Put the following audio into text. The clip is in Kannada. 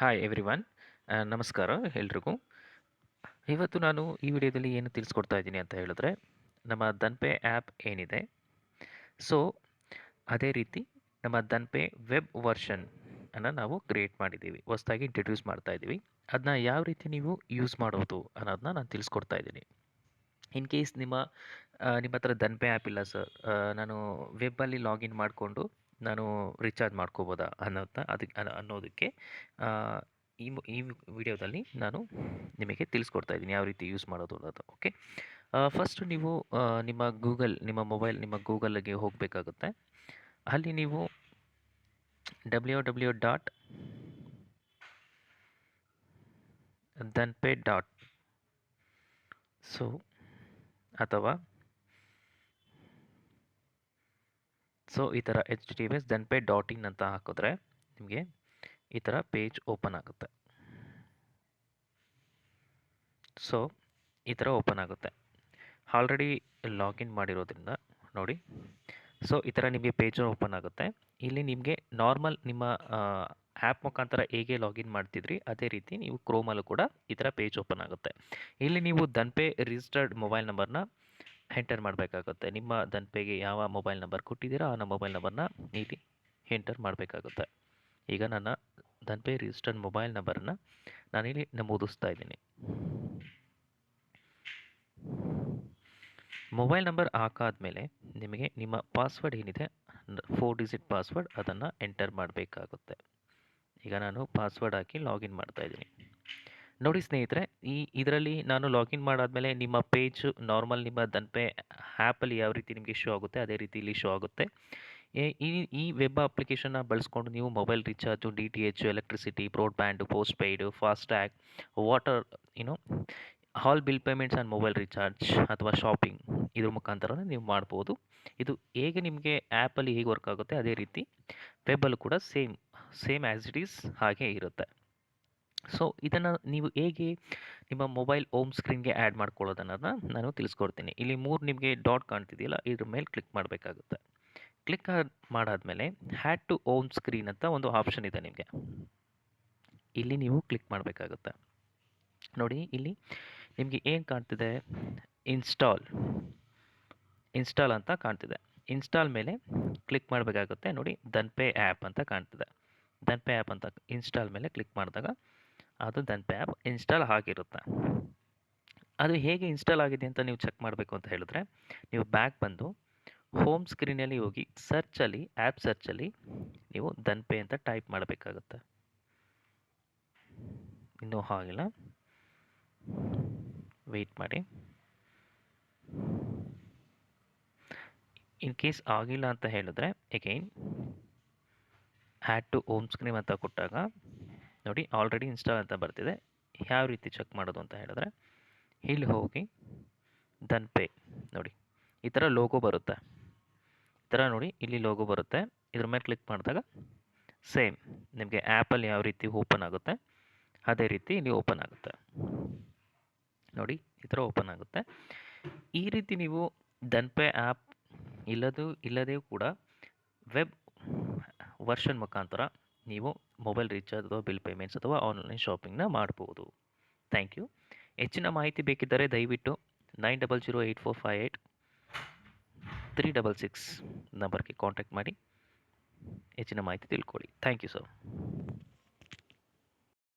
Hi everyone. ನಮಸ್ಕಾರ ಎಲ್ರಿಗೂ. ಇವತ್ತು ನಾನು ಈ ವಿಡಿಯೋದಲ್ಲಿ ಏನು ತಿಳಿಸ್ಕೊಡ್ತಾ ಇದ್ದೀನಿ ಅಂತ ಹೇಳಿದ್ರೆ, ನಮ್ಮ ದನ್ಪೆ ಆ್ಯಪ್ ಏನಿದೆ, ಸೊ ಅದೇ ರೀತಿ ನಮ್ಮ ದನ್ಪೆ ವೆಬ್ ವರ್ಷನ್ ಅನ್ನು ನಾವು ಕ್ರಿಯೇಟ್ ಮಾಡಿದ್ದೀವಿ, ಹೊಸದಾಗಿ ಇಂಟ್ರಡ್ಯೂಸ್ ಮಾಡ್ತಾ ಇದ್ದೀವಿ. ಅದನ್ನ ಯಾವ ರೀತಿ ನೀವು ಯೂಸ್ ಮಾಡೋದು ಅನ್ನೋದನ್ನ ನಾನು ತಿಳಿಸ್ಕೊಡ್ತಾ ಇದ್ದೀನಿ. ಇನ್ ಕೇಸ್ ನಿಮ್ಮ ಹತ್ರ ದನ್ಪೆ ಆ್ಯಪ್ ಇಲ್ಲ ಸರ್, ನಾನು ವೆಬ್ಬಲ್ಲಿ ಲಾಗಿನ್ ಮಾಡಿಕೊಂಡು ನಾನು ರಿಚಾರ್ಜ್ ಮಾಡ್ಕೋಬೋದಾ ಅನ್ನೋದಕ್ಕೆ ಆ, ಈ ವಿಡಿಯೋದಲ್ಲಿ ನಾನು ನಿಮಗೆ ತಿಳಿಸ್ಕೊಡ್ತಾ ಇದ್ದೀನಿ ಯಾವ ರೀತಿ ಯೂಸ್ ಮಾಡೋದು ಅನ್ನೋದು. ಓಕೆ, ಫಸ್ಟು ನೀವು ನಿಮ್ಮ ಮೊಬೈಲ್ ನಿಮ್ಮ ಗೂಗಲ್ಗೆ ಹೋಗಬೇಕಾಗುತ್ತೆ. ಅಲ್ಲಿ ನೀವು www.danpe. ಸೊ ಅಥವಾ ಈ ಥರ HTTPS danpe.in ಅಂತ ಹಾಕಿದ್ರೆ ನಿಮಗೆ ಈ ಥರ ಪೇಜ್ ಓಪನ್ ಆಗುತ್ತೆ. ಸೊ ಈ ಥರ ಓಪನ್ ಆಗುತ್ತೆ. ಆಲ್ರೆಡಿ ಲಾಗಿನ್ ಮಾಡಿರೋದ್ರಿಂದ ನೋಡಿ. ಸೊ ಈ ಥರ ನಿಮಗೆ ಪೇಜ್ ಓಪನ್ ಆಗುತ್ತೆ. ಇಲ್ಲಿ ನಿಮಗೆ ನಾರ್ಮಲ್ ನಿಮ್ಮ ಆ್ಯಪ್ ಮುಖಾಂತರ ಹೇಗೆ ಲಾಗಿನ್ ಮಾಡ್ತಿದ್ರಿ ಅದೇ ರೀತಿ ನೀವು ಕ್ರೋಮಲ್ಲೂ ಕೂಡ ಈ ಥರ ಪೇಜ್ ಓಪನ್ ಆಗುತ್ತೆ. ಇಲ್ಲಿ ನೀವು ದನ್ಪೆ ರಿಜಿಸ್ಟರ್ಡ್ ಮೊಬೈಲ್ ನಂಬರ್ನ ಎಂಟರ್ ಮಾಡಬೇಕಾಗುತ್ತೆ. ನಿಮ್ಮ ದನ್ಪೆಗೆ ಯಾವ ಮೊಬೈಲ್ ನಂಬರ್ ಕೊಟ್ಟಿದ್ದೀರಾ ಆ ಮೊಬೈಲ್ ನಂಬರ್ನ ಇಲ್ಲಿ ಎಂಟರ್ ಮಾಡಬೇಕಾಗುತ್ತೆ. ಈಗ ನನ್ನ ದನ್ಪೆ ರಿಜಿಸ್ಟರ್ಡ್ ಮೊಬೈಲ್ ನಂಬರನ್ನು ನಾನಿಲ್ಲಿ ನಮೂದಿಸ್ತಾ ಇದ್ದೀನಿ. ಮೊಬೈಲ್ ನಂಬರ್ ಹಾಕಾದ್ಮೇಲೆ ನಿಮಗೆ ನಿಮ್ಮ ಪಾಸ್ವರ್ಡ್ ಏನಿದೆ 4 ಡಿಜಿಟ್ ಪಾಸ್ವರ್ಡ್ ಅದನ್ನು ಎಂಟರ್ ಮಾಡಬೇಕಾಗುತ್ತೆ. ಈಗ ನಾನು ಪಾಸ್ವರ್ಡ್ ಹಾಕಿ ಲಾಗಿನ್ ಮಾಡ್ತಾ ಇದ್ದೀನಿ. ನೋಡಿ ಸ್ನೇಹಿತರೆ, ಇದರಲ್ಲಿ ನಾನು ಲಾಗಿನ್ ಮಾಡಾದ್ಮೇಲೆ ನಿಮ್ಮ ಪೇಜ್ ನಾರ್ಮಲ್ ನಿಮ್ಮ ದನ್ಪೆ ಆ್ಯಪಲ್ಲಿ ಯಾವ ರೀತಿ ನಿಮಗೆ ಶೋ ಆಗುತ್ತೆ ಅದೇ ರೀತಿ ಇಲ್ಲಿ ಶೋ ಆಗುತ್ತೆ. ಈ ವೆಬ್ ಅಪ್ಲಿಕೇಶನ್ನ ಬಳಸ್ಕೊಂಡು ನೀವು mobile recharge, DTH, electricity, broadband, postpaid, FASTag, water, all bill payments and mobile recharge ಅಥವಾ ಶಾಪಿಂಗ್ ಇದ್ರ ಮುಖಾಂತರ ನೀವು ಮಾಡ್ಬೋದು. ಇದು ಹೇಗೆ ನಿಮಗೆ ಆ್ಯಪಲ್ಲಿ ಹೇಗೆ ವರ್ಕ್ ಆಗುತ್ತೆ ಅದೇ ರೀತಿ ವೆಬ್ಬಲ್ಲೂ ಕೂಡ ಸೇಮ್ ಆ್ಯಸ್ ಇಟ್ ಈಸ್ ಹಾಗೆ ಇರುತ್ತೆ. ಸೊ ಇದನ್ನು ನೀವು ಹೇಗೆ ನಿಮ್ಮ ಮೊಬೈಲ್ ಹೋಮ್ ಸ್ಕ್ರೀನ್ಗೆ ಆ್ಯಡ್ ಮಾಡ್ಕೊಳ್ಳೋದು ಅನ್ನೋದನ್ನ ನಾನು ತಿಳಿಸ್ಕೊಡ್ತೀನಿ. ಇಲ್ಲಿ 3 ನಿಮಗೆ ಡಾಟ್ ಕಾಣ್ತಿದೆಯಲ್ಲ, ಇದ್ರ ಮೇಲೆ ಕ್ಲಿಕ್ ಮಾಡಬೇಕಾಗುತ್ತೆ. ಕ್ಲಿಕ್ ಮಾಡಾದ್ಮೇಲೆ ಹ್ಯಾಡ್ ಟು ಹೋಮ್ ಸ್ಕ್ರೀನ್ ಅಂತ ಒಂದು ಆಪ್ಷನ್ ಇದೆ ನಿಮಗೆ. ಇಲ್ಲಿ ನೀವು ಕ್ಲಿಕ್ ಮಾಡಬೇಕಾಗುತ್ತೆ. ನೋಡಿ ಇಲ್ಲಿ ನಿಮಗೆ ಏನು ಕಾಣ್ತಿದೆ, ಇನ್ಸ್ಟಾಲ್ ಅಂತ ಕಾಣ್ತಿದೆ. ಇನ್ಸ್ಟಾಲ್ ಮೇಲೆ ಕ್ಲಿಕ್ ಮಾಡಬೇಕಾಗುತ್ತೆ. ನೋಡಿ ದನ್ಪೆ ಆ್ಯಪ್ ಅಂತ ಕಾಣ್ತಿದೆ. ದನ್ಪೆ ಆ್ಯಪ್ ಅಂತ ಇನ್ಸ್ಟಾಲ್ ಮೇಲೆ ಕ್ಲಿಕ್ ಮಾಡಿದಾಗ ಅದು ದನ್ಪೆ ಆ್ಯಪ್ ಇನ್ಸ್ಟಾಲ್ ಆಗಿರುತ್ತೆ. ಅದು ಹೇಗೆ ಇನ್ಸ್ಟಾಲ್ ಆಗಿದೆ ಅಂತ ನೀವು ಚೆಕ್ ಮಾಡಬೇಕು ಅಂತ ಹೇಳಿದ್ರೆ, ನೀವು ಬ್ಯಾಕ್ ಬಂದು ಹೋಮ್ ಸ್ಕ್ರೀನಲ್ಲಿ ಹೋಗಿ ಆ್ಯಪ್ ಸರ್ಚಲ್ಲಿ ನೀವು ದನ್ಪೆ ಅಂತ ಟೈಪ್ ಮಾಡಬೇಕಾಗುತ್ತೆ. ಇನ್ನೂ ಆಗಿಲ್ಲ, ವೆಯ್ಟ್ ಮಾಡಿ. ಇನ್ ಕೇಸ್ ಆಗಿಲ್ಲ ಅಂತ ಹೇಳಿದ್ರೆ again had to home screen ಅಂತ ಕೊಟ್ಟಾಗ ನೋಡಿ ಆಲ್ರೆಡಿ ಇನ್ಸ್ಟಾಲ್ ಅಂತ ಬರ್ತಿದೆ. ಯಾವ ರೀತಿ ಚೆಕ್ ಮಾಡೋದು ಅಂತ ಹೇಳಿದ್ರೆ, ಇಲ್ಲಿ ಹೋಗಿ ದನ್ಪೆ ನೋಡಿ ಈ ಥರ ಲೋಗೋ ಬರುತ್ತೆ. ಈ ಥರ ನೋಡಿ ಇಲ್ಲಿ ಲೋಗೋ ಬರುತ್ತೆ. ಇದ್ರ ಮೇಲೆ ಕ್ಲಿಕ್ ಮಾಡಿದಾಗ ಸೇಮ್ ನಿಮಗೆ ಆ್ಯಪಲ್ಲಿ ಯಾವ ರೀತಿ ಓಪನ್ ಆಗುತ್ತೆ ಅದೇ ರೀತಿ ಇಲ್ಲಿ ಓಪನ್ ಆಗುತ್ತೆ. ನೋಡಿ ಈ ಥರ ಓಪನ್ ಆಗುತ್ತೆ. ಈ ರೀತಿ ನೀವು ದನ್ಪೆ ಆ್ಯಪ್ ಇಲ್ಲದೇ ಕೂಡ ವೆಬ್ ವರ್ಷನ್ ಮುಖಾಂತರ ನೀವು ಮೊಬೈಲ್ ರಿಚಾರ್ಜ್ ಅಥವಾ ಬಿಲ್ ಪೇಮೆಂಟ್ಸ್ ಅಥವಾ ಆನ್ಲೈನ್ ಶಾಪಿಂಗ್ನ ಮಾಡ್ಬೋದು. Thank you. ಹೆಚ್ಚಿನ ಮಾಹಿತಿ ಬೇಕಿದ್ದರೆ ದಯವಿಟ್ಟು 9008458366 ನಂಬರ್ಗೆ ಕಾಂಟ್ಯಾಕ್ಟ್ ಮಾಡಿ ಹೆಚ್ಚಿನ ಮಾಹಿತಿ ತಿಳ್ಕೊಳ್ಳಿ. Thank you sir.